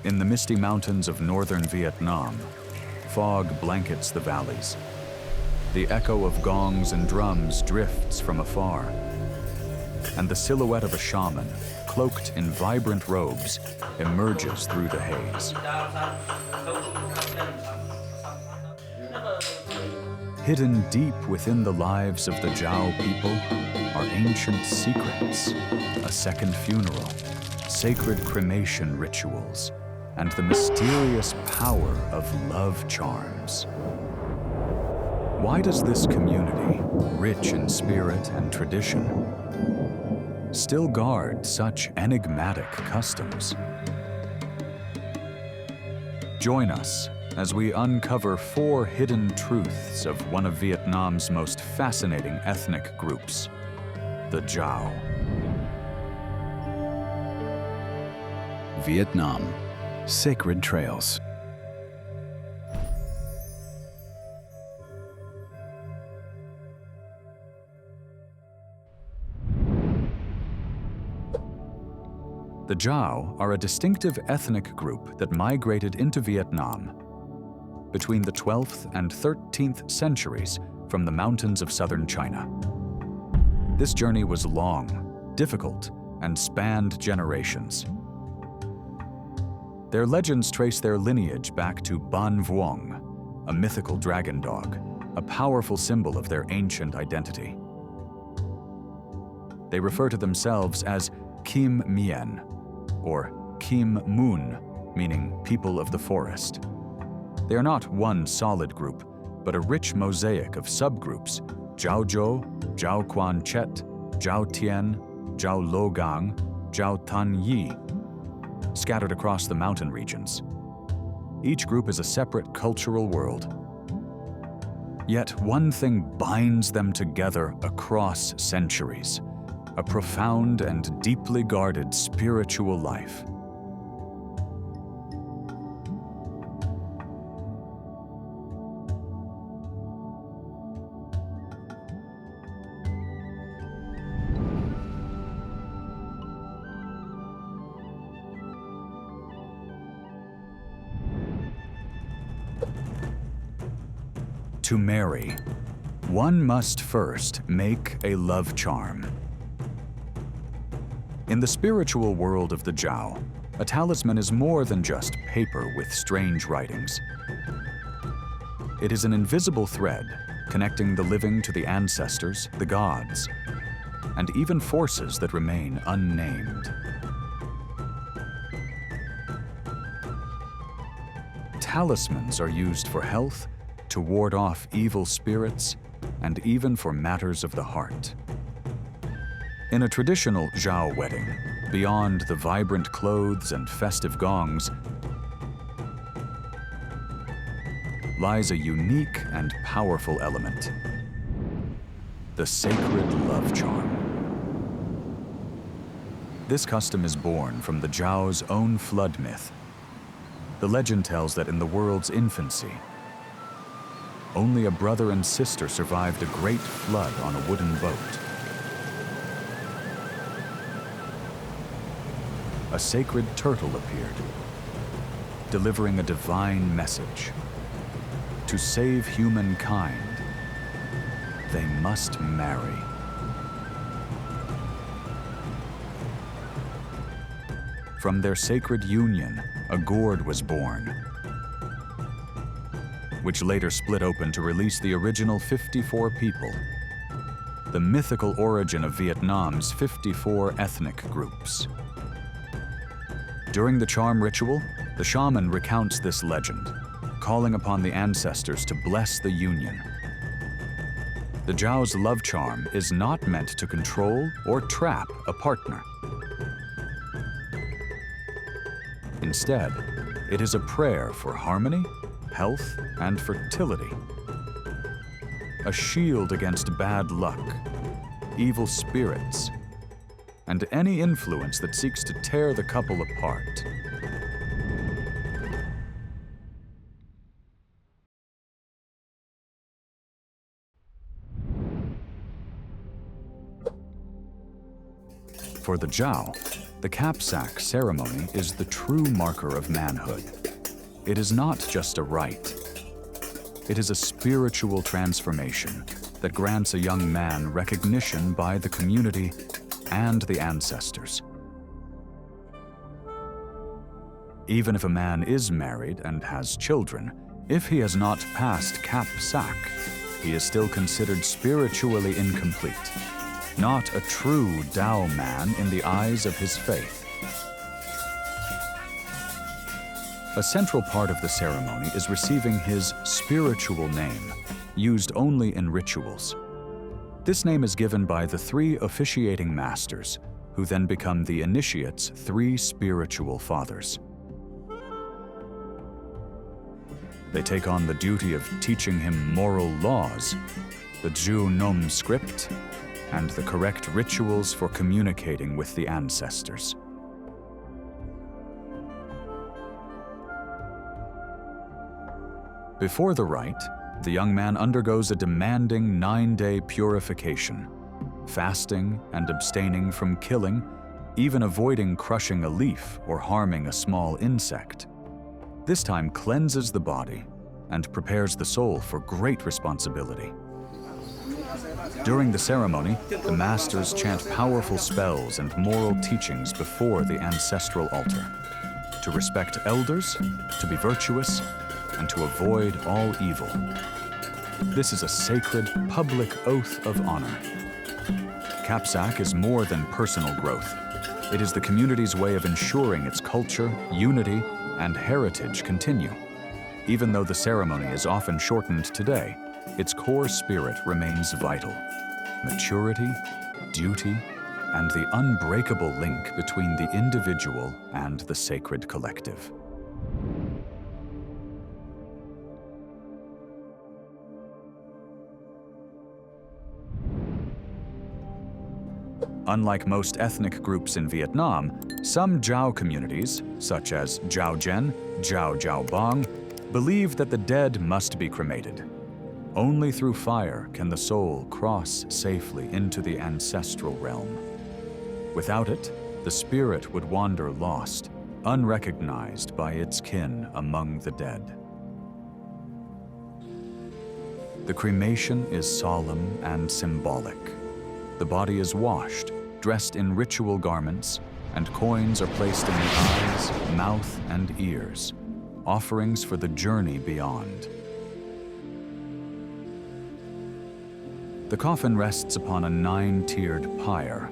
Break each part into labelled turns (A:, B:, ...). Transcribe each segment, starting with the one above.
A: In the misty mountains of northern Vietnam, fog blankets the valleys. The echo of gongs and drums drifts from afar, and the silhouette of a shaman, cloaked in vibrant robes, emerges through the haze. Hidden deep within the lives of the Dao people are ancient secrets, a second funeral, sacred cremation rituals, and the mysterious power of love charms. Why does this community, rich in spirit and tradition, still guard such enigmatic customs? Join us as we uncover 4 hidden truths of one of Vietnam's most fascinating ethnic groups, the Dao.
B: Vietnam, sacred trails.
A: The Dao are a distinctive ethnic group that migrated into Vietnam between the 12th and 13th centuries from the mountains of southern China. This journey was long, difficult, and spanned generations. Their legends trace their lineage back to Ban Vuong, a mythical dragon dog, a powerful symbol of their ancient identity. They refer to themselves as Kim Mien, or Kim Moon, meaning people of the forest. They are not one solid group, but a rich mosaic of subgroups: Jiao Zhou, Jiao Quan Chet, Jiao Tian, Jiao Logang, Jiao Tan Yi, scattered across the mountain regions. Each group is a separate cultural world. Yet one thing binds them together across centuries: a profound and deeply guarded spiritual life. To marry, one must first make a love charm. In the spiritual world of the Dao, a talisman is more than just paper with strange writings. It is an invisible thread connecting the living to the ancestors, the gods, and even forces that remain unnamed. Talismans are used for health, to ward off evil spirits, and even for matters of the heart. In a traditional Dao wedding, beyond the vibrant clothes and festive gongs, lies a unique and powerful element: the sacred love charm. This custom is born from the Dao's own flood myth. The legend tells that in the world's infancy, only a brother and sister survived a great flood on a wooden boat. A sacred turtle appeared, delivering a divine message. To save humankind, they must marry. From their sacred union, a gourd was born, which later split open to release the original 54 people, the mythical origin of Vietnam's 54 ethnic groups. During the charm ritual, the shaman recounts this legend, calling upon the ancestors to bless the union. The Dao's love charm is not meant to control or trap a partner. Instead, it is a prayer for harmony, health, and fertility. A shield against bad luck, evil spirits, and any influence that seeks to tear the couple apart. For the Dao, The capsack ceremony is the true marker of manhood. It is not just a rite. It is a spiritual transformation that grants a young man recognition by the community and the ancestors. Even if a man is married and has children, if he has not passed capsack, he is still considered spiritually incomplete, not a true Dao man in the eyes of his faith. A central part of the ceremony is receiving his spiritual name, used only in rituals. This name is given by the 3 officiating masters, who then become the initiate's 3 spiritual fathers. They take on the duty of teaching him moral laws, the Ju Nom script, and the correct rituals for communicating with the ancestors. Before the rite, the young man undergoes a demanding 9-day purification, fasting and abstaining from killing, even avoiding crushing a leaf or harming a small insect. This time cleanses the body and prepares the soul for great responsibility. During the ceremony, the masters chant powerful spells and moral teachings before the ancestral altar, to respect elders, to be virtuous, and to avoid all evil. This is a sacred, public oath of honor. Capsack is more than personal growth. It is the community's way of ensuring its culture, unity, and heritage continue. Even though the ceremony is often shortened today, its core spirit remains vital. Maturity, duty, and the unbreakable link between the individual and the sacred collective. Unlike most ethnic groups in Vietnam, some Dao communities, such as Dao Gen, Dao Bang, believe that the dead must be cremated. Only through fire can the soul cross safely into the ancestral realm. Without it, the spirit would wander lost, unrecognized by its kin among the dead. The cremation is solemn and symbolic. The body is washed, dressed in ritual garments, and coins are placed in the eyes, mouth, and ears, offerings for the journey beyond. The coffin rests upon a 9-tiered pyre,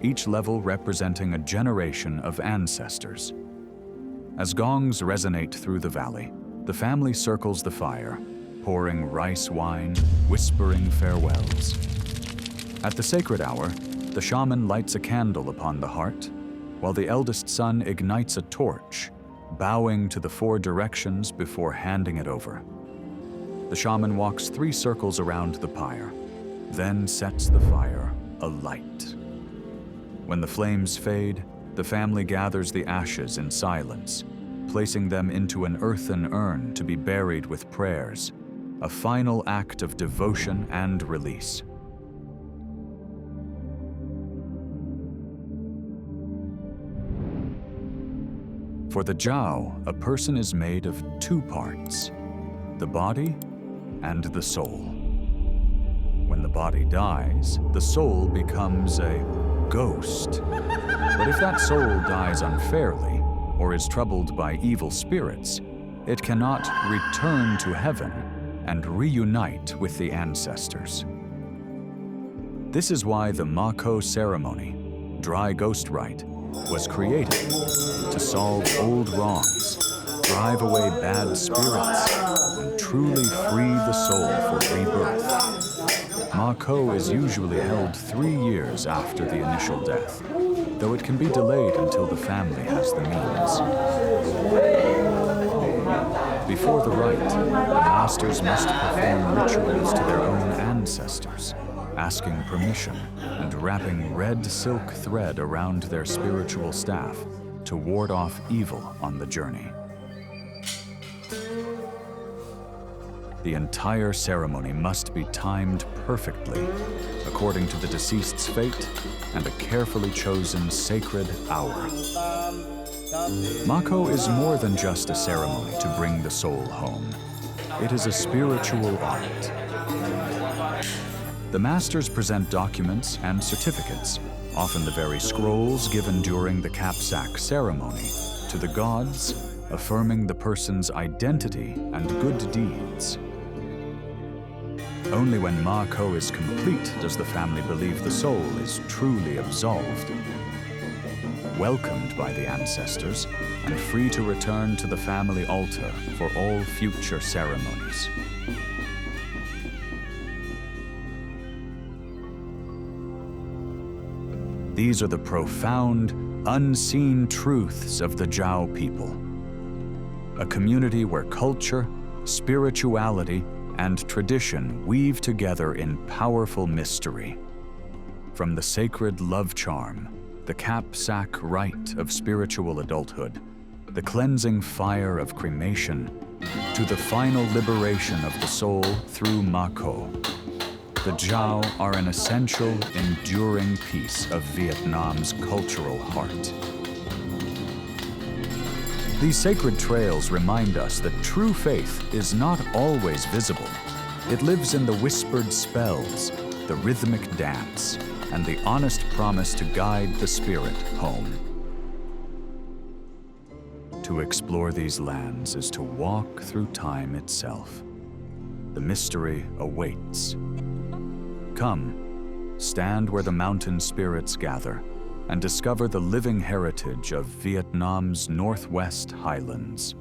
A: each level representing a generation of ancestors. As gongs resonate through the valley, the family circles the fire, pouring rice wine, whispering farewells. At the sacred hour, the shaman lights a candle upon the heart, while the eldest son ignites a torch, bowing to the 4 directions before handing it over. The shaman walks 3 circles around the pyre, then sets the fire alight. When the flames fade, the family gathers the ashes in silence, placing them into an earthen urn to be buried with prayers, a final act of devotion and release. For the Dao, a person is made of 2 parts, the body and the soul. When the body dies, the soul becomes a ghost. But if that soul dies unfairly or is troubled by evil spirits, it cannot return to heaven and reunite with the ancestors. This is why the Mako ceremony, dry ghost rite, was created to solve old wrongs, drive away bad spirits, and truly free the soul for rebirth. Mako is usually held 3 years after the initial death, though it can be delayed until the family has the means. Before the rite, the masters must perform rituals to their own ancestors, asking permission and wrapping red silk thread around their spiritual staff to ward off evil on the journey. The entire ceremony must be timed perfectly, according to the deceased's fate and a carefully chosen sacred hour. Mako is more than just a ceremony to bring the soul home. It is a spiritual art. The masters present documents and certificates, often the very scrolls given during the Kapsak ceremony, to the gods, affirming the person's identity and good deeds. Only when Mako is complete does the family believe the soul is truly absolved, welcomed by the ancestors, and free to return to the family altar for all future ceremonies. These are the profound, unseen truths of the Dao people. A community where culture, spirituality, and tradition weave together in powerful mystery. From the sacred love charm, the Kapsak rite of spiritual adulthood, the cleansing fire of cremation, to the final liberation of the soul through Mako, the Dao are an essential, enduring piece of Vietnam's cultural heart. These sacred trails remind us that true faith is not always visible. It lives in the whispered spells, the rhythmic dance, and the honest promise to guide the spirit home. To explore these lands is to walk through time itself. The mystery awaits. Come, stand where the mountain spirits gather, and discover the living heritage of Vietnam's Northwest Highlands.